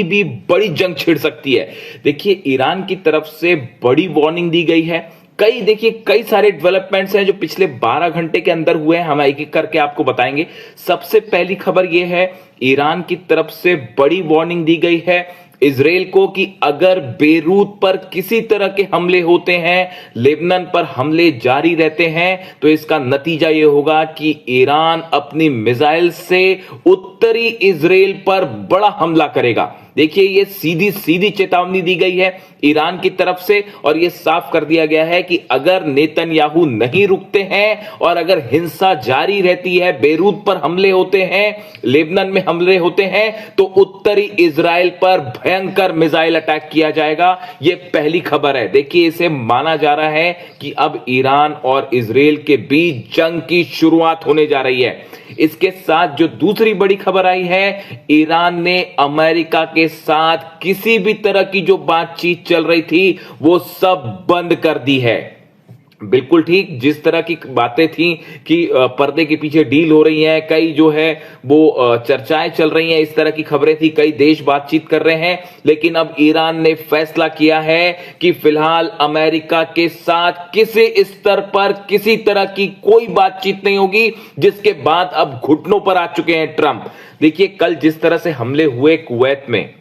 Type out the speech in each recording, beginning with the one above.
भी बड़ी जंग छिड़ सकती है। देखिए ईरान की तरफ से बड़ी वार्निंग दी गई है। कई सारे डेवलपमेंट्स हैं जो पिछले 12 घंटे के अंदर हुए हैं, हम एक एक करके आपको बताएंगे। सबसे पहली खबर यह है, ईरान की तरफ से बड़ी वार्निंग दी गई है इजराइल को कि अगर बेरूत पर किसी तरह के हमले होते हैं, लेबनान पर हमले जारी रहते हैं, तो इसका नतीजा यह होगा कि ईरान अपनी मिसाइल से उत्तरी इजराइल पर बड़ा हमला करेगा। देखिए ये सीधी सीधी चेतावनी दी गई है ईरान की तरफ से और यह साफ कर दिया गया है कि अगर नेतन्याहू नहीं रुकते हैं और अगर हिंसा जारी रहती है, बेरूत पर हमले होते हैं, लेबनान में हमले होते हैं, तो उत्तरी इजराइल पर भयंकर मिसाइल अटैक किया जाएगा। यह पहली खबर है। देखिए इसे माना जा रहा है कि अब ईरान और इजराइल के बीच जंग की शुरुआत होने जा रही है। इसके साथ जो दूसरी बड़ी खबर आई है, ईरान ने अमेरिका के साथ किसी भी तरह की जो बातचीत चल रही थी वो सब बंद कर दी है। बिल्कुल ठीक, जिस तरह की बातें थी कि पर्दे के पीछे डील हो रही है, कई जो है वो चर्चाएं चल रही हैं, इस तरह की खबरें थी, कई देश बातचीत कर रहे हैं, लेकिन अब ईरान ने फैसला किया है कि फिलहाल अमेरिका के साथ किसी स्तर पर किसी तरह की कोई बातचीत नहीं होगी, जिसके बाद अब घुटनों पर आ चुके हैं ट्रंप। देखिए कल जिस तरह से हमले हुए कुवैत में,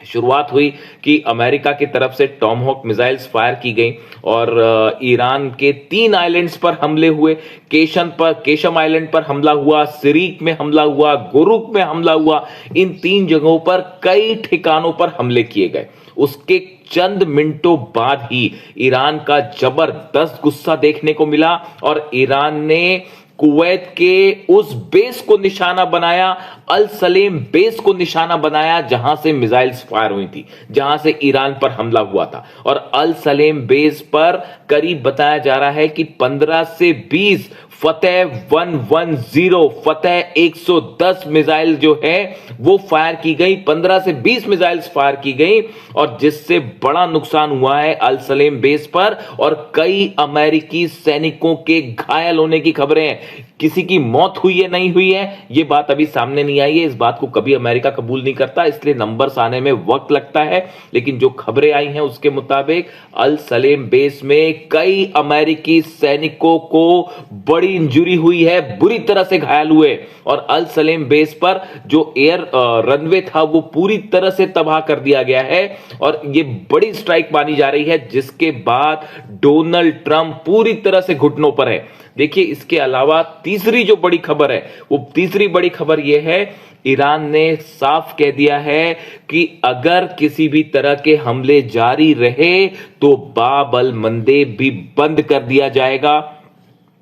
शुरुआत हुई कि अमेरिका की तरफ से टॉमहॉक मिसाइल्स फायर की गई और ईरान के 3 आइलैंड्स पर हमले हुए। केशम आइलैंड पर हमला हुआ, सिरीक में हमला हुआ, गुरुक में हमला हुआ। इन 3 जगहों पर कई ठिकानों पर हमले किए गए। उसके चंद मिनटों बाद ही ईरान का जबरदस्त गुस्सा देखने को मिला और ईरान ने कुवैत के उस बेस को निशाना बनाया, अल सलेम बेस को निशाना बनाया, जहां से मिसाइल्स फायर हुई थी, जहां से ईरान पर हमला हुआ था। और अल सलेम बेस पर करीब बताया जा रहा है कि 15 से 20 फतेह 110, फतेह 110 मिसाइल जो है वो फायर की गई, 15 से 20 मिसाइल्स फायर की गई और जिससे बड़ा नुकसान हुआ है अल सलेम बेस पर और कई अमेरिकी सैनिकों के घायल होने की खबरें हैं। किसी की मौत हुई है नहीं हुई है ये बात अभी सामने नहीं आई है, इस बात को कभी अमेरिका कबूल नहीं करता, इसलिए नंबर्स आने में वक्त लगता है। लेकिन जो खबरें आई हैं उसके मुताबिक अल सलेम बेस में कई अमेरिकी सैनिकों को बड़ी इंजरी हुई है, बुरी तरह से घायल हुए और अल सलेम बेस पर जो एयर रनवे था वो पूरी तरह से तबाह कर दिया गया है और ये बड़ी स्ट्राइक मानी जा रही है, जिसके बाद डोनाल्ड ट्रंप पूरी तरह से घुटनों पर है। देखिए इसके अलावा तीसरी जो बड़ी खबर है, वो तीसरी बड़ी खबर यह है, ईरान ने साफ कह दिया है कि अगर किसी भी तरह के हमले जारी रहे तो बाब अल मंदेब भी बंद कर दिया जाएगा।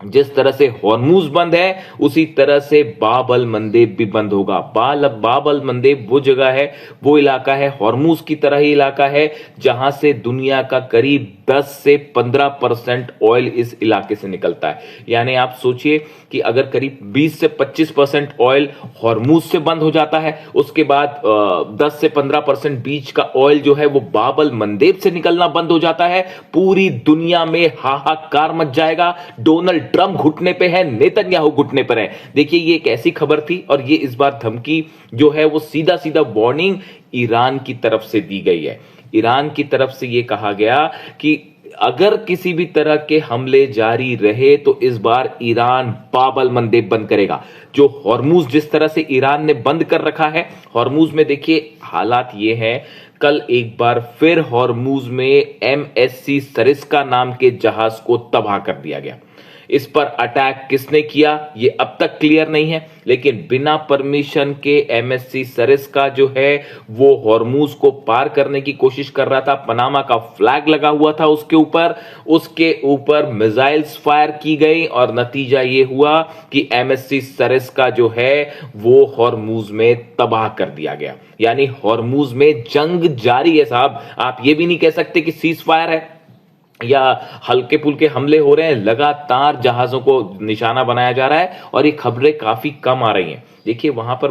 जिस तरह से हॉर्मूज बंद है उसी तरह से बाब अल मंदेब भी बंद होगा। बाब अल मंदेब वो जगह है, वो इलाका है, हॉर्मूज की तरह ही इलाका है, जहां से दुनिया का करीब 10 से 15% ऑयल इस इलाके से निकलता है। यानी आप सोचिए कि अगर करीब 20 से 25% ऑयल हॉर्मूज से बंद हो जाता है, उसके बाद 10 से 15% बीच का ऑयल जो है वो बाब अल मंदेब से निकलना बंद हो जाता है, पूरी दुनिया में हाहाकार मच जाएगा। डोनाल्ड ट्रंप घुटने पे है, नेतन्याहू घुटने पर है। देखिए ये एक ऐसी खबर थी और ये इस बार धमकी जो है वो सीधा सीधा वार्निंग ईरान की तरफ से दी गई है। ईरान की तरफ से यह कहा गया कि अगर किसी भी तरह के हमले जारी रहे तो इस बार ईरान बाब अल मंदेब बंद करेगा। जो हॉर्मूज जिस तरह से ईरान ने बंद कर रखा है, हॉर्मूज में देखिए हालात ये हैं, कल एक बार फिर हॉर्मूज में MSC सरिस्का नाम के जहाज को तबाह कर दिया गया। इस पर अटैक किसने किया ये अब तक क्लियर नहीं है, लेकिन बिना परमिशन के MSC सरिस्का जो है वो हॉर्मूज को पार करने की कोशिश कर रहा था। पनामा का फ्लैग लगा हुआ था उसके ऊपर मिसाइल्स फायर की गई और नतीजा ये हुआ कि MSC सरिस्का जो है वो हॉर्मूज में तबाह कर दिया गया। यानी हॉर्मूज में जंग जारी है साहब, आप ये भी नहीं कह सकते कि सीज फायर है। या हल्के फुल्के हमले हो रहे हैं, लगातार जहाजों को निशाना बनाया जा रहा है और ये खबरें काफी कम आ रही हैं। देखिए वहां पर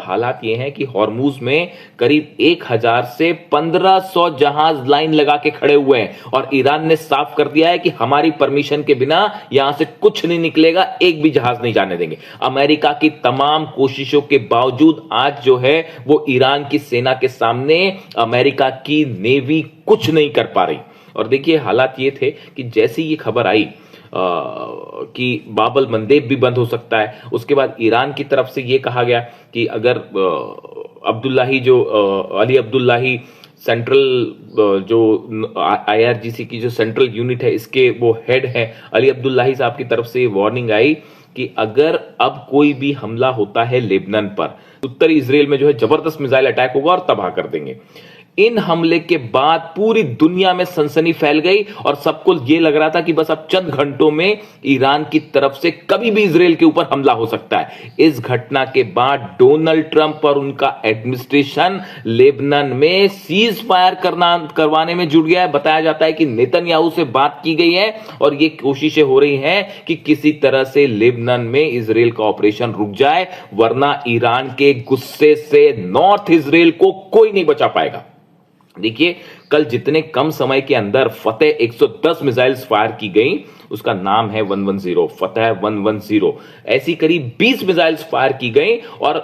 हालात ये हैं कि हॉर्मूज में करीब 1000 से 1500 जहाज लाइन लगा के खड़े हुए हैं और ईरान ने साफ कर दिया है कि हमारी परमिशन के बिना यहां से कुछ नहीं निकलेगा, एक भी जहाज नहीं जाने देंगे। अमेरिका की तमाम कोशिशों के बावजूद आज जो है वो ईरान की सेना के सामने अमेरिका की नेवी कुछ नहीं कर पा रही। और देखिए हालात ये थे कि जैसे ये खबर आई कि बाबल मंदेब भी बंद हो सकता है, उसके बाद ईरान की तरफ से ये कहा गया कि अगर अब्दुल्लाही जो अली अब्दुल्लाही सेंट्रल जो आईआरजीसी की जो सेंट्रल यूनिट है इसके वो हेड है, अली अब्दुल्लाही साहब की तरफ से वार्निंग आई कि अगर अब कोई भी हमला होता है लेबनान पर, उत्तरी इजराइल में जो है जबरदस्त मिसाइल अटैक होगा और तबाह कर देंगे। इन हमले के बाद पूरी दुनिया में सनसनी फैल गई और सबको यह लग रहा था कि बस अब चंद घंटों में ईरान की तरफ से कभी भी इजराइल के ऊपर हमला हो सकता है। इस घटना के बाद डोनाल्ड ट्रंप और उनका एडमिनिस्ट्रेशन लेबनान में सीज फायर करवाने में जुट गया है। बताया जाता है कि नेतन्याहू से बात की गई है और ये कोशिशें हो रही हैं कि किसी तरह से लेबनान में इजराइल का ऑपरेशन रुक जाए, वरना ईरान के गुस्से से नॉर्थ इजराइल को कोई नहीं बचा पाएगा। देखिए कल जितने कम समय के अंदर फतेह 110 मिसाइल्स फायर की गई, उसका नाम है 110, फतेह 110। ऐसी करीब 20 मिसाइल्स फायर की गई और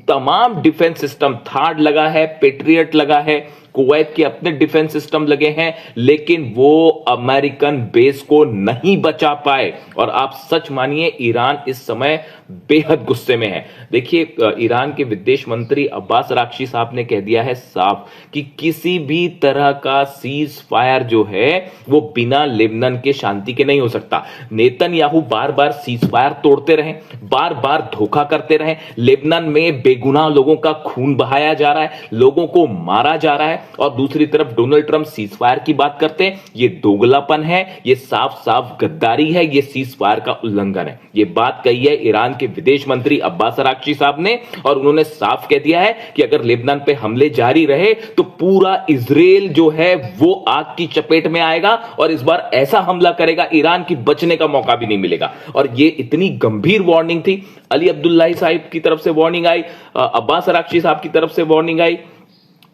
तमाम डिफेंस सिस्टम, थार्ड लगा है, पेट्रियट लगा है, कुवैत के अपने डिफेंस सिस्टम लगे हैं, लेकिन वो अमेरिकन बेस को नहीं बचा पाए। और आप सच मानिए ईरान इस समय बेहद गुस्से में है। देखिए ईरान के विदेश मंत्री अब्बास अराक्ची साहब ने कह दिया है साफ कि किसी भी तरह का सीज फायर जो है वो बिना लेबनान के शांति के नहीं हो सकता। नेतन्याहू बार बार सीज फायर तोड़ते रहे, बार बार धोखा करते रहे, लेबनान में बेगुनाह लोगों का खून बहाया जा रहा है, लोगों को मारा जा रहा है, और दूसरी तरफ डोनाल्ड ट्रंप सीज फायर की बात करते हैं। ये दोगलापन है, ये साफ साफ गद्दारी है, ये सीज फायर का उल्लंघन है। ये बात कही है ईरान के विदेश मंत्री अब्बास अराक्ची साहब ने और उन्होंने साफ कह दिया है कि अगर लेबनान पे हमले जारी रहे तो पूरा इजराइल जो है वो आग की चपेट में आएगा और इस बार ऐसा हमला करेगा ईरान की बचने का मौका भी नहीं मिलेगा। और ये इतनी गंभीर वार्निंग थी। अली अब्दुल्लाही साहब की तरफ से वार्निंग आई, अब्बास अराक्ची साहब की तरफ से वार्निंग आई।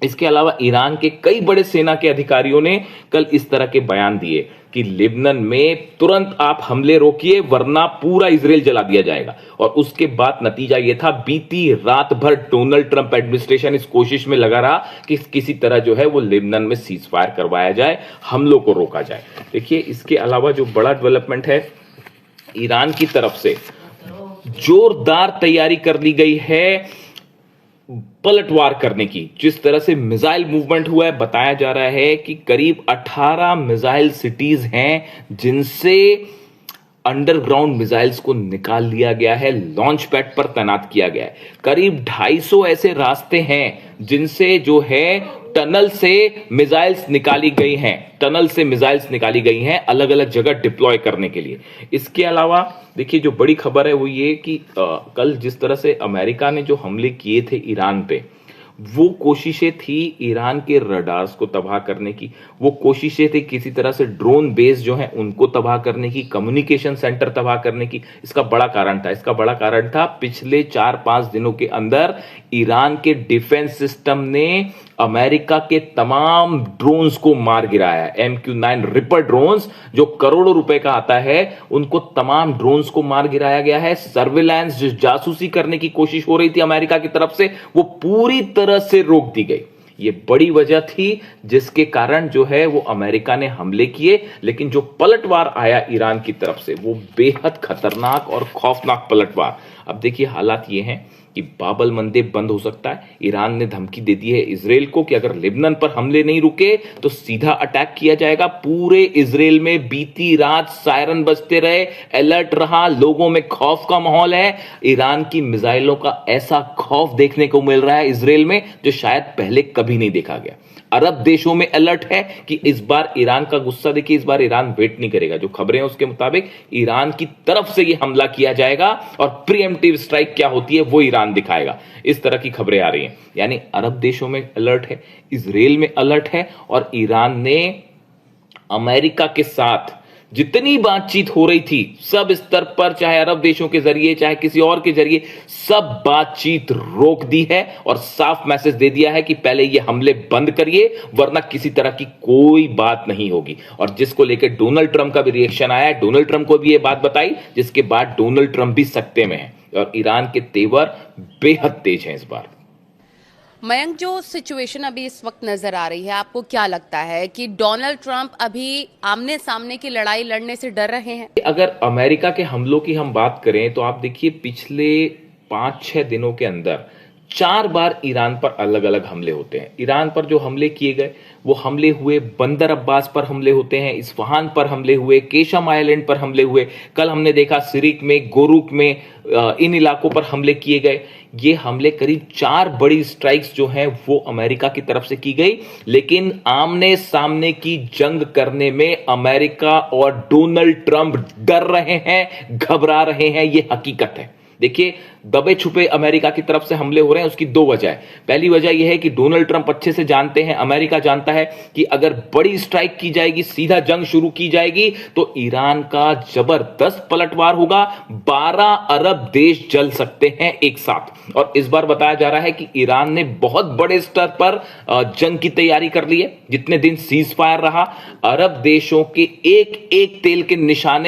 इसके अलावा ईरान के कई बड़े सेना के अधिकारियों ने कल इस तरह के बयान दिए कि लेबनान में तुरंत आप हमले रोकिए वरना पूरा इजराइल जला दिया जाएगा। और उसके बाद नतीजा यह था, बीती रात भर डोनाल्ड ट्रंप एडमिनिस्ट्रेशन इस कोशिश में लगा रहा कि किसी तरह जो है वो लेबनान में सीज फायर करवाया जाए, हमलों को रोका जाए। देखिए इसके अलावा जो बड़ा डेवलपमेंट है, ईरान की तरफ से जोरदार तैयारी कर ली गई है पलटवार करने की। जिस तरह से मिसाइल मूवमेंट हुआ है, बताया जा रहा है कि करीब 18 मिसाइल सिटीज हैं जिनसे अंडरग्राउंड मिसाइल्स को निकाल लिया गया है, लॉन्च पैड पर तैनात किया गया है। करीब 250 ऐसे रास्ते हैं जिनसे जो है टनल से मिसाइल्स निकाली गई हैं, टनल से मिसाइल्स निकाली गई हैं अलग अलग जगह डिप्लॉय करने के लिए। इसके अलावा देखिए जो बड़ी खबर है वो ये कि कल जिस तरह से अमेरिका ने जो हमले किए थे ईरान पे, वो कोशिशें थी ईरान के रडार्स को तबाह करने की, वो कोशिशें थी किसी तरह से ड्रोन बेस जो है उनको तबाह करने की, कम्युनिकेशन सेंटर तबाह करने की। इसका बड़ा कारण था पिछले 4-5 दिनों के अंदर ईरान के डिफेंस सिस्टम ने अमेरिका के तमाम ड्रोन्स को मार गिराया है। MQ-9 रिपर ड्रोन्स जो करोड़ों रुपए का आता है, उनको तमाम ड्रोन्स को मार गिराया गया है। सर्विलांस जो जासूसी करने की कोशिश हो रही थी अमेरिका की तरफ से, वो पूरी तरह से रोक दी गई। ये बड़ी वजह थी जिसके कारण जो है वो अमेरिका ने हमले किए, लेकिन जो पलटवार आया ईरान की तरफ से वो बेहद खतरनाक और खौफनाक पलटवार। अब देखिए हालात ये हैं कि बाबल मंदेब बंद हो सकता है। ईरान ने धमकी दे दी है इजराइल को कि अगर लेबनान पर हमले नहीं रुके तो सीधा अटैक किया जाएगा। पूरे इजराइल में बीती रात सायरन बजते रहे, अलर्ट रहा, लोगों में खौफ का माहौल है। ईरान की मिसाइलों का ऐसा खौफ देखने को मिल रहा है इजराइल में जो शायद पहले कभी नहीं देखा गया। अरब देशों में अलर्ट है कि इस बार ईरान का गुस्सा देखिए, इस बार ईरान वेट नहीं करेगा। जो खबरें हैं उसके मुताबिक ईरान की तरफ से यह हमला किया जाएगा और प्रीएम्प्टिव स्ट्राइक क्या होती है वो ईरान दिखाएगा। इस तरह की खबरें आ रही हैं। यानी अरब देशों में अलर्ट है, इजराइल में अलर्ट है और ईरान ने अमेरिका के साथ जितनी बातचीत हो रही थी सब स्तर पर, चाहे अरब देशों के जरिए चाहे किसी और के जरिए, सब बातचीत रोक दी है और साफ मैसेज दे दिया है कि पहले ये हमले बंद करिए वरना किसी तरह की कोई बात नहीं होगी। और जिसको लेकर डोनाल्ड ट्रंप का भी रिएक्शन आया है, डोनाल्ड ट्रंप को भी ये बात बताई, जिसके बाद डोनाल्ड ट्रंप भी सकते में है और ईरान के तेवर बेहद तेज हैं इस बार। मयंक, जो सिचुएशन अभी इस वक्त नजर आ रही है, आपको क्या लगता है कि डोनाल्ड ट्रंप अभी आमने सामने की लड़ाई लड़ने से डर रहे हैं? अगर अमेरिका के हमलों की हम बात करें तो आप देखिए पिछले 5-6 दिनों के अंदर 4 बार ईरान पर अलग अलग हमले होते हैं। ईरान पर जो हमले किए गए वो हमले हुए, बंदर अब्बास पर हमले होते हैं, इस्फहान पर हमले हुए, केशम आइलैंड पर हमले हुए, कल हमने देखा सिरिक में, गोरुक में, इन इलाकों पर हमले किए गए। ये हमले करीब 4 बड़ी स्ट्राइक्स जो हैं वो अमेरिका की तरफ से की गई, लेकिन आमने सामने की जंग करने में अमेरिका और डोनाल्ड ट्रंप डर रहे हैं, घबरा रहे हैं, ये हकीकत है। देखिए, दबे छुपे अमेरिका की तरफ से हमले हो रहे हैं, उसकी 2 वजह है। पहली वजह यह है कि डोनाल्ड ट्रंप अच्छे से जानते हैं, अमेरिका जानता है कि अगर बड़ी स्ट्राइक की जाएगी, सीधा जंग शुरू की जाएगी तो ईरान का जबरदस्त पलटवार होगा, 12 अरब देश जल सकते हैं एक साथ। और इस बार बताया जा रहा है कि ईरान ने बहुत बड़े स्तर पर जंग की तैयारी कर ली है। जितने दिन सीज फायर रहा, अरब देशों के एक एक तेल के निशान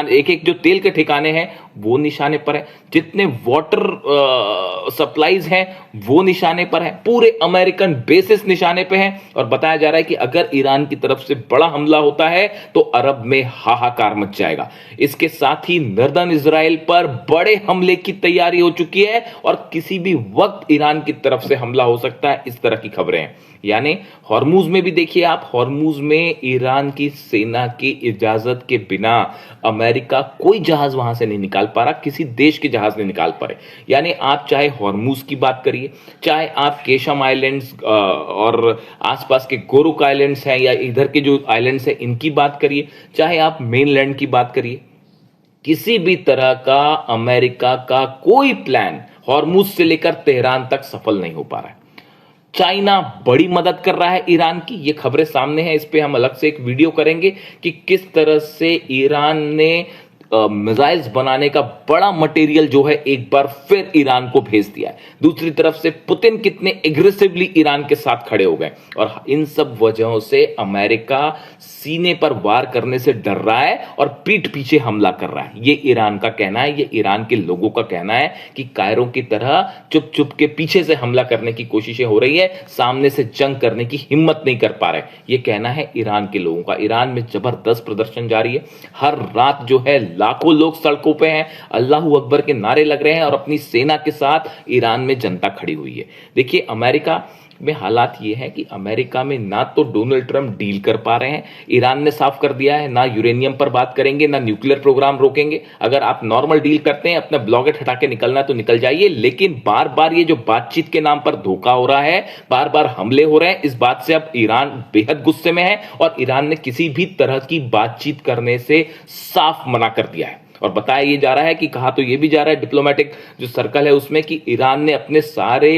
एक एक जो तेल के ठिकाने हैं वो निशाने पर है, जितने वाटर सप्लाईज हैं वो निशाने पर है, पूरे अमेरिकन बेसिस निशाने पे हैं। और बताया जा रहा है कि अगर ईरान की तरफ से बड़ा हमला होता है तो अरब में हाहाकार मच जाएगा। इसके साथ ही नॉर्दर्न इजराइल पर बड़े हमले की तैयारी हो चुकी है और किसी भी वक्त ईरान की तरफ से हमला हो सकता है, इस तरह की खबरें हैं। यानी हॉर्मुज में भी देखिए आप, हॉर्मुज में ईरान की सेना की इजाजत के बिना अमेरिका कोई जहाज वहां से नहीं निकाल पा रहा, किसी देश के जहाज नहीं निकाल पा रहे। यानी आप चाहे हॉर्मुज की बात करिए, चाहे आप केशम आइलैंड्स और आसपास के गोरुक आइलैंड्स हैं या इधर के जो आइलैंड्स हैं इनकी बात करिए, चाहे आप मेनलैंड की बात करिए, किसी भी तरह का अमेरिका का कोई प्लान हॉर्मुज से लेकर तेहरान तक सफल नहीं हो पा रहा है। चाइना बड़ी मदद कर रहा है ईरान की, ये खबरें सामने हैं, इस पे हम अलग से एक वीडियो करेंगे कि किस तरह से ईरान ने मिसाइल्स बनाने का बड़ा मटेरियल जो है एक बार फिर ईरान को भेज दिया है। दूसरी तरफ से पुतिन कितने एग्रेसिवली ईरान के साथ खड़े हो गए और इन सब वजहों से अमेरिका सीने पर वार करने से डर रहा है और पीठ पीछे हमला कर रहा है। ये ईरान का कहना है, ये ईरान के लोगों का कहना है कि कायरो की तरह चुप चुप के पीछे से हमला करने की कोशिशें हो रही है, सामने से जंग करने की हिम्मत नहीं कर पा रहे। ये कहना है ईरान के लोगों का। ईरान में जबरदस्त प्रदर्शन जारी है, हर रात जो है लाखों लोग सड़कों पे हैं, अल्लाहू अकबर के नारे लग रहे हैं और अपनी सेना के साथ ईरान में जनता खड़ी हुई है। देखिए, अमेरिका में हालात ये है कि अमेरिका में ना तो डोनाल्ड ट्रंप डील कर पा रहे हैं, ईरान ने साफ कर दिया है ना यूरेनियम पर बात करेंगे ना न्यूक्लियर प्रोग्राम रोकेंगे। अगर आप नॉर्मल डील करते हैं, अपना ब्लॉकेट हटा के निकलना तो निकल जाइए, लेकिन बार बार ये जो बातचीत के नाम पर धोखा हो रहा है, बार बार हमले हो रहे हैं, इस बात से अब ईरान बेहद गुस्से में है और ईरान ने किसी भी तरह की बातचीत करने से साफ मना कर दिया है। और बताया ये जा रहा है कि कहा तो ये भी जा रहा है डिप्लोमेटिक जो सर्कल है उसमें कि ईरान ने अपने सारे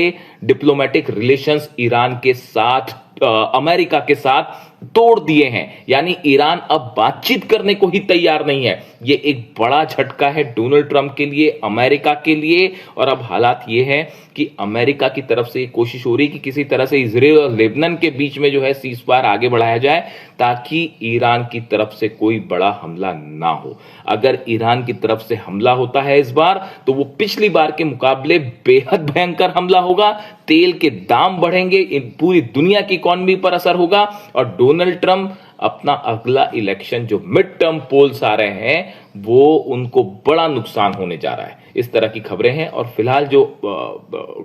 डिप्लोमेटिक रिलेशंस ईरान के साथ, अमेरिका के साथ तोड़ दिए हैं। यानी ईरान अब बातचीत करने को ही तैयार नहीं है। ये एक बड़ा झटका है डोनाल्ड ट्रंप के लिए, अमेरिका के लिए। और अब हालात ये है कि अमेरिका की तरफ से कोशिश हो रही है कि किसी तरह से इजराइल और लेबनान के बीच में जो है सीज फायर आगे बढ़ाया जाए ताकि ईरान की तरफ से कोई बड़ा हमला ना हो। अगर ईरान की तरफ से हमला होता है इस बार तो वो पिछली बार के मुकाबले बेहद भयंकर हमला होगा, तेल के दाम बढ़ेंगे, पूरी दुनिया की इकॉनमी पर असर होगा और डोनाल्ड ट्रंप अपना अगला इलेक्शन जो मिड टर्म पोल्स आ रहे हैं वो उनको बड़ा नुकसान होने जा रहा है। इस तरह की खबरें हैं और फिलहाल जो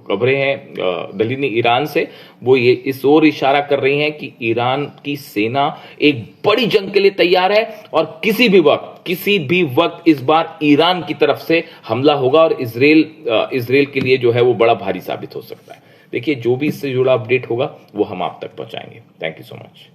खबरें हैं दलीनी ईरान से वो ये इस ओर इशारा कर रही हैं कि ईरान की सेना एक बड़ी जंग के लिए तैयार है और किसी भी वक्त इस बार ईरान की तरफ से हमला होगा और इजराइल के लिए जो है वो बड़ा भारी साबित हो सकता है। देखिए, जो भी इससे जुड़ा अपडेट होगा वो हम आप तक पहुंचाएंगे। Thank you so much.